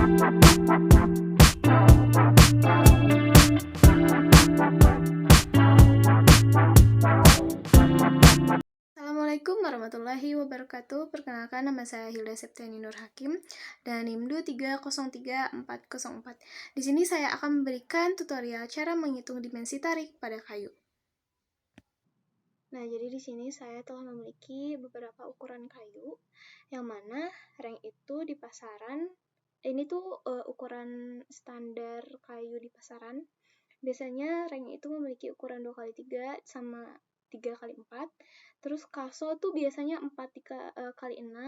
Assalamualaikum warahmatullahi wabarakatuh. Perkenalkan, nama saya Hilda Septiani Nur Hakim dan NIM 2303404. Di sini saya akan memberikan tutorial cara menghitung dimensi tarik pada kayu. Nah, jadi di sini saya telah memiliki beberapa ukuran kayu, yang mana rank itu di pasaran, ini tuh ukuran standar kayu di pasaran. Biasanya rank itu memiliki ukuran 2x3 sama 3x4. Terus kaso tuh biasanya 4x6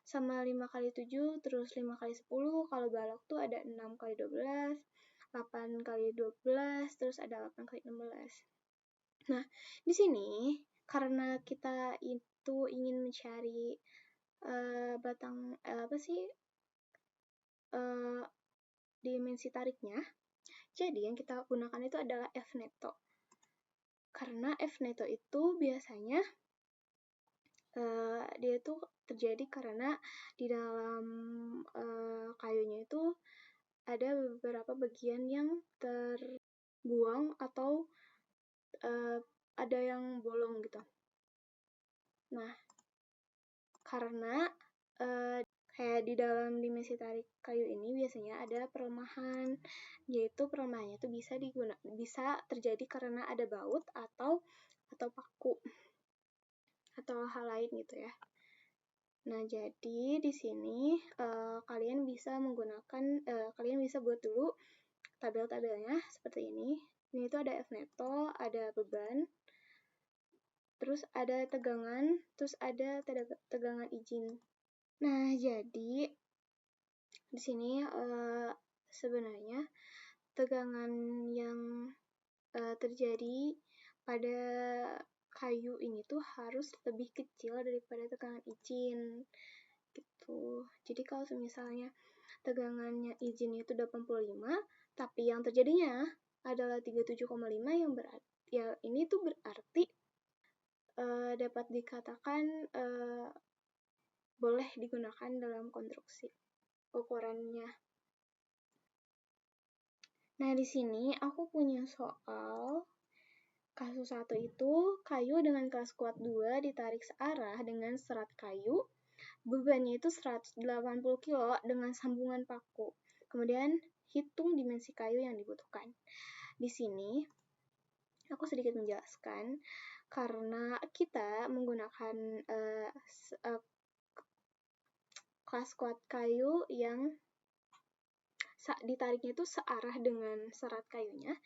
sama 5x7, terus 5x10. Kalau balok tuh ada 6x12, 8x12, terus ada 8x16. Nah, di sini karena kita itu ingin mencari dimensi tariknya, jadi yang kita gunakan itu adalah F-neto. Karena F-neto itu biasanya dia itu terjadi karena di dalam kayunya itu ada beberapa bagian yang terbuang atau ada yang bolong gitu. Nah, karena kayak di dalam dimensi tarik kayu ini biasanya ada pelemahan, yaitu pelemahannya itu bisa terjadi karena ada baut atau paku atau hal lain gitu ya. Nah, jadi di sini kalian bisa buat dulu tabel-tabelnya seperti ini. Ini itu ada F-neto, ada beban, terus ada tegangan, terus ada tegangan izin. Nah, jadi di sini sebenarnya tegangan yang terjadi pada kayu ini tuh harus lebih kecil daripada tegangan izin gitu. Jadi kalau misalnya tegangannya izin itu 85, tapi yang terjadinya adalah 37,5, yang berarti ya ini tuh berarti dapat dikatakan boleh digunakan dalam konstruksi ukurannya. Nah, di sini aku punya soal kasus 1 itu kayu dengan kelas kuat 2 ditarik searah dengan serat kayu. Bebannya itu 180 kg dengan sambungan paku. Kemudian hitung dimensi kayu yang dibutuhkan. Di sini aku sedikit menjelaskan karena kita menggunakan kelas kuat kayu yang ditariknya itu searah dengan serat kayunya.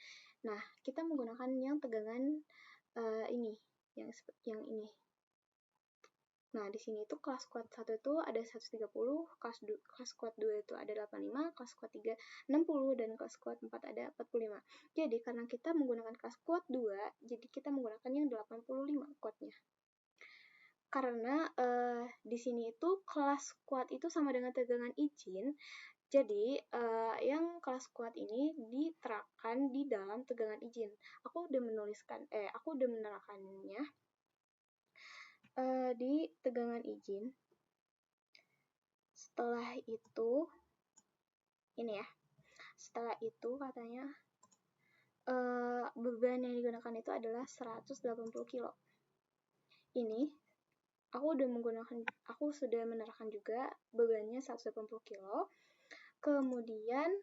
Nah, kita menggunakan yang tegangan ini, yang ini. Nah, di sini itu kelas kuat 1 itu ada 130, kelas kuat 2 itu ada 85, kelas kuat 3 60, dan kelas kuat 4 ada 45. Jadi, karena kita menggunakan kelas kuat 2, jadi kita menggunakan yang 85 kuatnya. Karena di sini itu kelas kuat itu sama dengan tegangan izin, jadi yang kelas kuat ini diterapkan di dalam tegangan izin. Aku udah menerapkannya di tegangan izin. Setelah itu ini ya. Setelah itu katanya beban yang digunakan itu adalah 180 kg. Ini aku sudah menerapkan juga bebannya 180 kg. Kemudian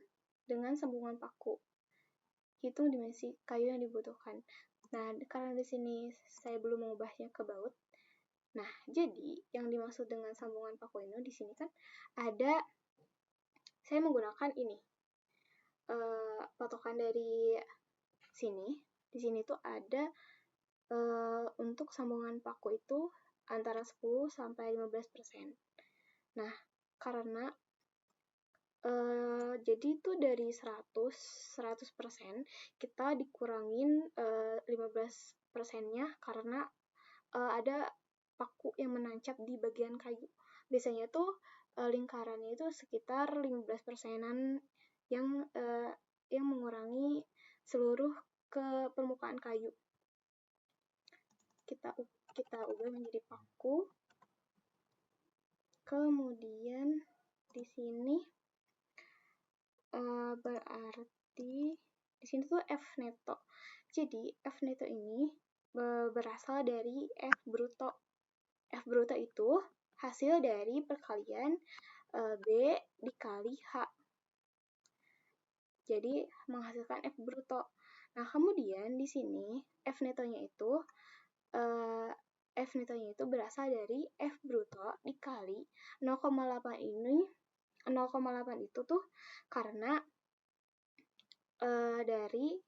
dengan sambungan paku. Hitung dimensi kayu yang dibutuhkan. Nah, karena di sini saya belum mengubahnya ke baut. Nah, jadi yang dimaksud dengan sambungan paku ini di sini kan ada, saya menggunakan ini patokan dari sini. Di sini tuh ada untuk sambungan paku itu antara 10 sampai 15%. Nah, karena jadi itu dari 100% kita dikurangin 15%-nya karena ada paku yang menancap di bagian kayu. Biasanya tuh lingkarannya itu sekitar 15%-an yang mengurangi seluruh ke permukaan kayu. Kita ubah menjadi paku. Kemudian di sini di sini tuh F neto. Jadi F neto ini berasal dari F bruto. F bruto itu hasil dari perkalian B dikali H. Jadi menghasilkan F bruto. Nah, kemudian di sini F netonya itu berasal dari F bruto dikali 0,8 ini. 0,8 itu tuh karena dari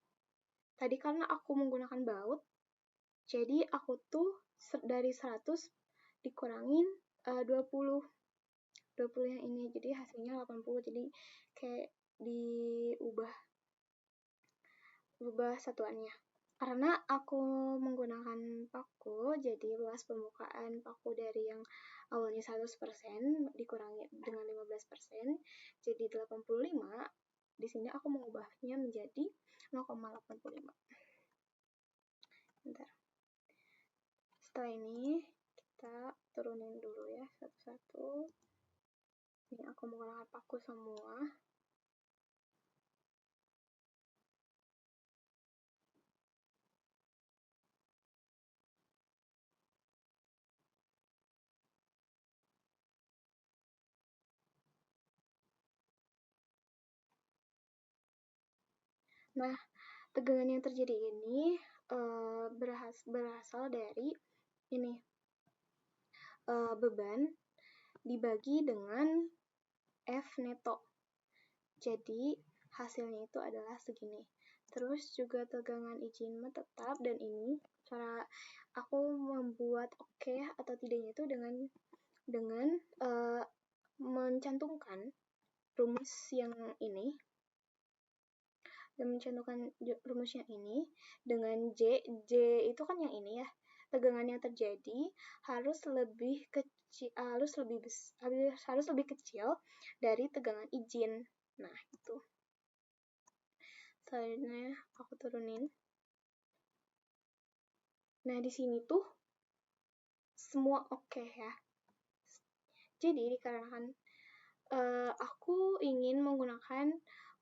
tadi karena aku menggunakan baut, jadi aku tuh dari 100 dikurangin 20 yang ini, jadi hasilnya 80. Jadi kayak diubah satuannya. Karena aku menggunakan paku, jadi luas pembukaan paku dari yang awalnya 100% dikurangi dengan 15%, jadi 85. Di sini aku mengubahnya menjadi 0,85. Bentar. Setelah ini kita turunin dulu ya satu-satu. Ini aku menggunakan paku semua. Nah, tegangan yang terjadi ini berasal dari ini beban dibagi dengan F neto. Jadi hasilnya itu adalah segini. Terus juga tegangan izin tetap, dan ini cara aku membuat oke atau tidaknya itu dengan mencantumkan rumus yang ini. Dan mencantumkan rumus yang ini dengan J itu kan yang ini ya. Tegangan yang terjadi harus lebih kecil, harus lebih kecil dari tegangan izin. Nah, itu. Selanjutnya aku turunin. Nah, di sini tuh semua oke ya. Jadi dikarenakan aku ingin menggunakan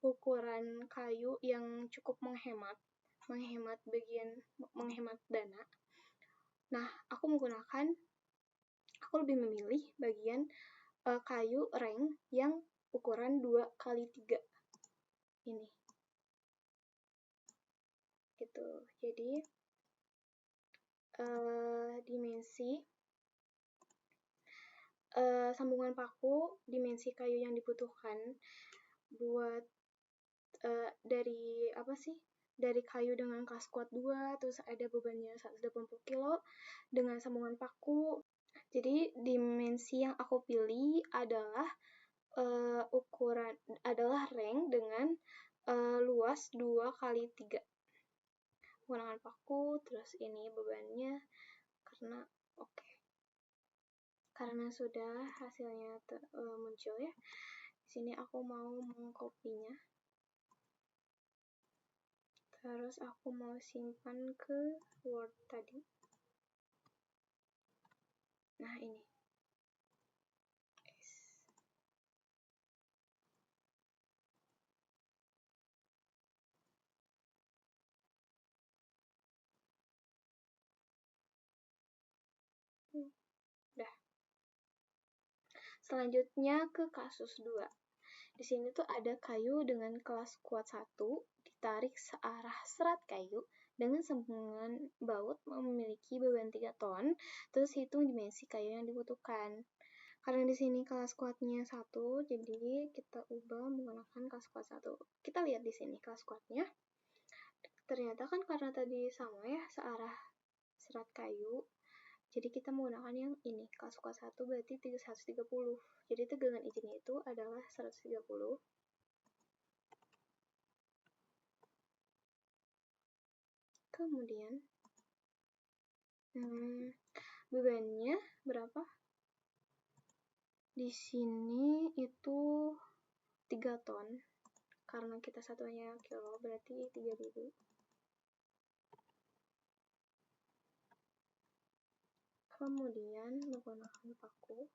ukuran kayu yang cukup menghemat dana. Nah, aku lebih memilih bagian kayu reng yang ukuran 2x3 ini. Gitu. Jadi dimensi sambungan paku, dimensi kayu yang dibutuhkan buat dari kayu dengan kelas kuat 2, terus ada bebannya 180 kilo dengan sambungan paku. Jadi dimensi yang aku pilih adalah reng dengan luas 2x3. Menggunakan paku, terus ini bebannya karena karena sudah hasilnya muncul ya. Di sini aku mau mengkopinya. Terus aku mau simpan ke Word tadi. Nah, ini. Udah. Selanjutnya ke kasus 2. Di sini tuh ada kayu dengan kelas kuat 1 ditarik searah serat kayu dengan sambungan baut memiliki beban 3 ton, terus hitung dimensi kayu yang dibutuhkan. Karena di sini kelas kuatnya 1, jadi kita ubah menggunakan kelas kuat 1. Kita lihat di sini kelas kuatnya. Ternyata kan karena tadi sama ya, searah serat kayu. Jadi kita menggunakan yang ini, kelas kuat 1 berarti 130. Jadi tegangan izinnya itu adalah 130. Kemudian bebannya berapa? Di sini itu 3 ton. Karena kita satuannya kilo, berarti 3000. Kemudian menggunakan paku.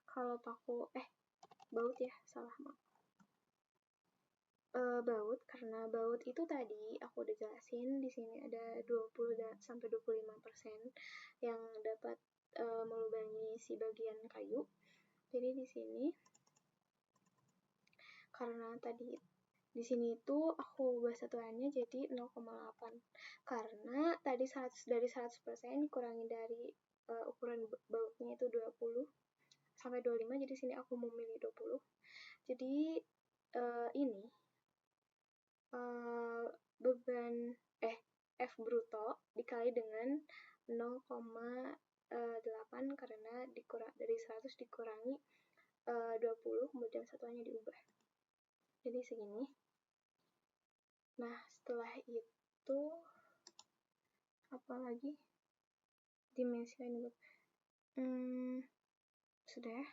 Kalau paku baut ya, salah. baut, karena baut itu tadi aku udah jelasin di sini ada 20 sampai 25% yang dapat melubangi si bagian kayu. Jadi di sini karena tadi di sini itu aku ubah satuannya jadi 0,8 karena tadi dari 100% dikurangi dari ukuran bautnya itu 20 sampai 25, jadi sini aku memilih 20. Jadi ini beban F bruto dikali dengan 0,8 karena dari 100 dikurangi 20, kemudian satuannya diubah. Jadi segini. Nah, setelah itu apa lagi? Dimensi lain sudah ya.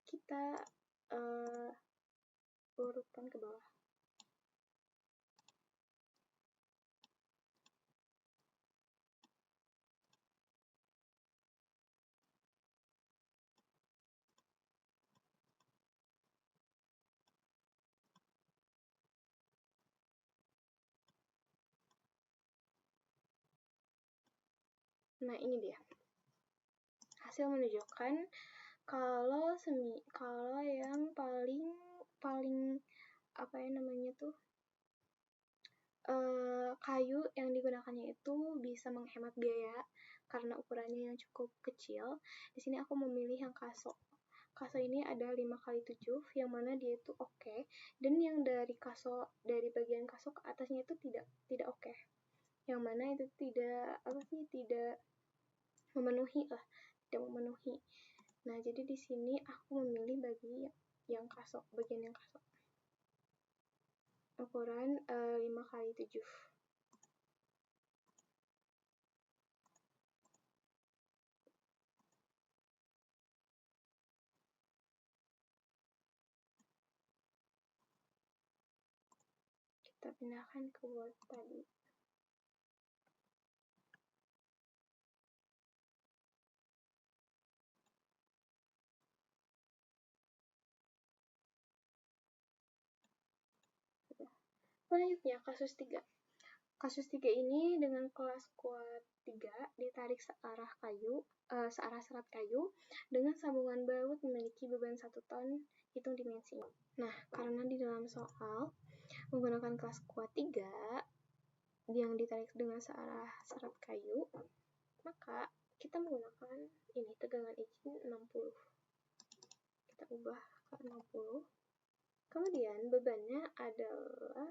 Kita urutkan ke bawah. Nah, ini dia. Hasil menunjukkan kalau yang paling apa ya namanya tuh kayu yang digunakannya itu bisa menghemat biaya karena ukurannya yang cukup kecil. Di sini aku memilih yang kaso. Kaso ini ada 5x7 yang mana dia itu oke, dan yang dari bagian kaso ke atasnya itu tidak oke. Yang mana itu tidak memenuhi lah, tidak memenuhi. Nah, jadi di sini aku memilih bagian yang kaso. Ukuran 5x7. Kita pindahkan ke Word tadi. Selanjutnya, kasus 3. Kasus 3 ini dengan kelas kuat 3 ditarik searah serat kayu dengan sambungan baut memiliki beban 1 ton, hitung dimensinya. Nah, karena di dalam soal menggunakan kelas kuat 3 yang ditarik dengan searah serat kayu, maka kita menggunakan ini tegangan izin 60. Kita ubah ke 60. Kemudian bebannya adalah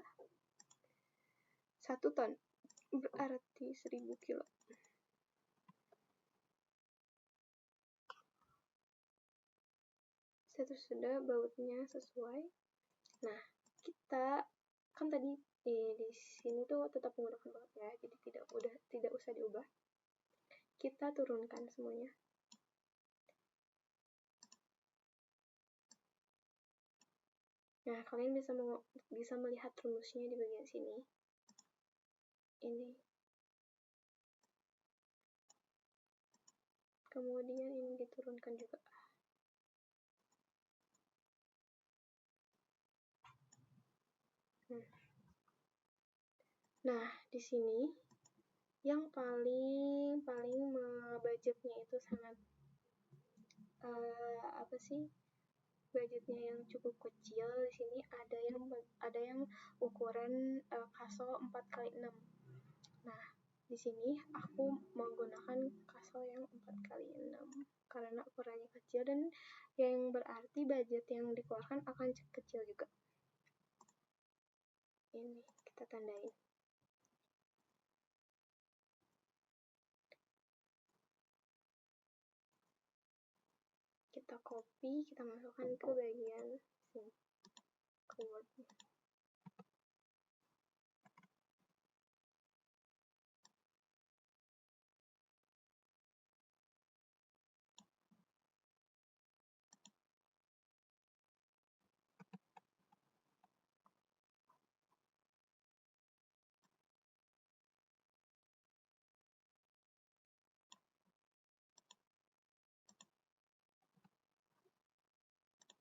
1 ton, berarti 1000 kilo. Sudah bautnya sesuai. Nah, kita kan tadi di sini tuh tetap menggunakan baut ya, jadi tidak usah diubah. Kita turunkan semuanya. Nah, kalian bisa melihat rumusnya di bagian sini. Ini. Kemudian ini diturunkan juga. Nah, di sini yang paling budgetnya itu sangat budgetnya yang cukup kecil. Di sini ada yang ukuran kaso 4x6. Nah, di sini aku menggunakan kaso yang 4x6 karena ukurannya kecil dan yang berarti budget yang dikeluarkan akan kecil juga. Ini kita tandain. Kita copy, kita masukkan ke bagian sini, ke Word.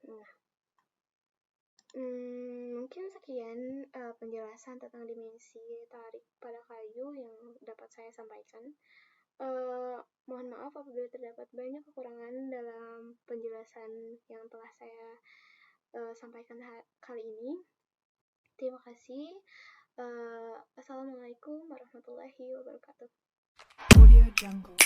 Nah, Mungkin sekian penjelasan tentang dimensi tarik pada kayu yang dapat saya sampaikan. Mohon maaf apabila terdapat banyak kekurangan dalam penjelasan yang telah saya sampaikan kali ini. Terima kasih. Assalamualaikum warahmatullahi wabarakatuh. Audio Jungle.